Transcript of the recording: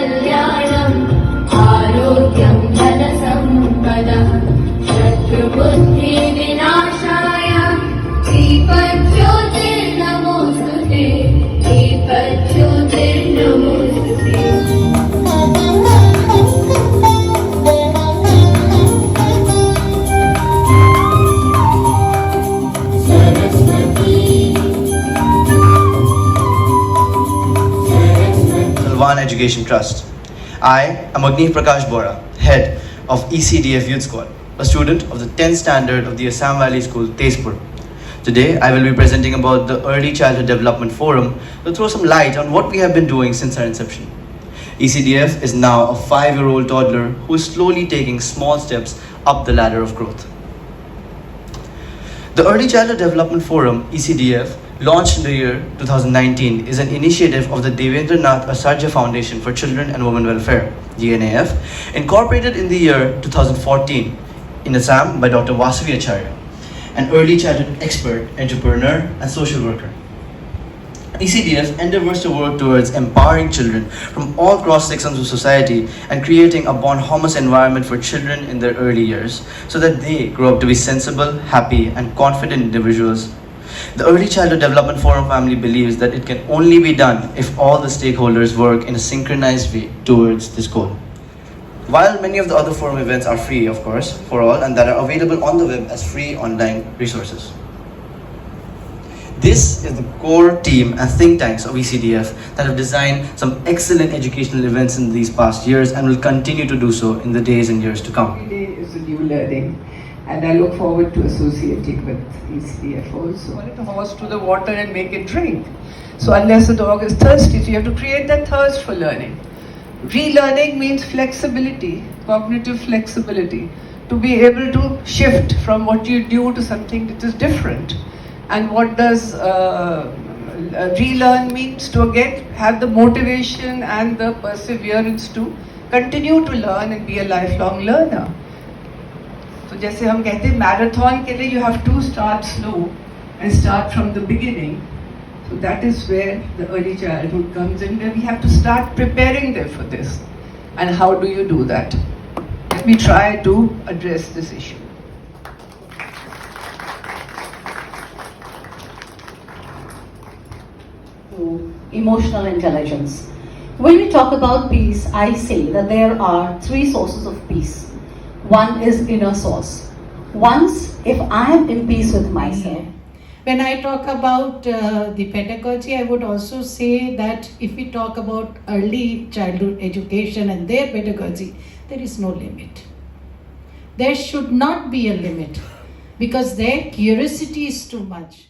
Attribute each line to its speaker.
Speaker 1: कल्याणम् आरोग्यं धनसम्पदः शत्रुबुद्धिविनाशाय दीपज्योतिर्नमोऽस्तुते दीपज्योतिर्नमोऽस्तुते
Speaker 2: Salwan Education Trust. I am Agni Prakash Bora, head of ECDF Youth Squad, a student of the 10th standard of the Assam Valley School, Tezpur. Today, I will be presenting about the Early Childhood Development Forum to throw some light on what we have been doing since our inception. ECDF is now a 5-year-old toddler who is slowly taking small steps up the ladder of growth. The Early Childhood Development Forum, ECDF, launched in the year 2019, is an initiative of the Devendranath Asarja Foundation for Children and Women Welfare, DNAF, incorporated in the year 2014 in Assam by Dr. Vasavi Acharya, an early childhood expert, entrepreneur, and social worker. ECDF endeavors to work towards empowering children from all cross-sections of society and creating a bonhomous environment for children in their early years so that they grow up to be sensible, happy, and confident individuals. The Early Childhood Development Forum family believes that it can only be done if all the stakeholders work in a synchronized way towards this goal. While many of the other forum events are free, of course, for all, and that are available on the web as free online resources. This is the core team and think tanks of ECDF that have designed some excellent educational events in these past years and will continue to do so in the days and years to come.
Speaker 3: Every day is a new learning, and I look forward to associating with ECDF also. Put a horse to the water and make it drink. So unless the dog is thirsty, so you have to create that thirst for learning. Relearning means flexibility, cognitive flexibility, to be able to shift from what you do to something that is different. And what does relearn means? To again have the motivation and the perseverance to continue to learn and be a lifelong learner. So जैसे हम कहते हैं marathon के लिए you have to start slow and start from the beginning. So that is where the early childhood comes in, where we have to start preparing them for this. And how do you do that? Let me try to address this issue.
Speaker 4: Emotional intelligence. When we talk about peace, I say that there are 3 sources of peace. One is inner source. Once, if I am in peace with myself.
Speaker 5: When I talk about the pedagogy, I would also say that if we talk about early childhood education and their pedagogy, there is no limit. There should not be a limit because their curiosity is too much.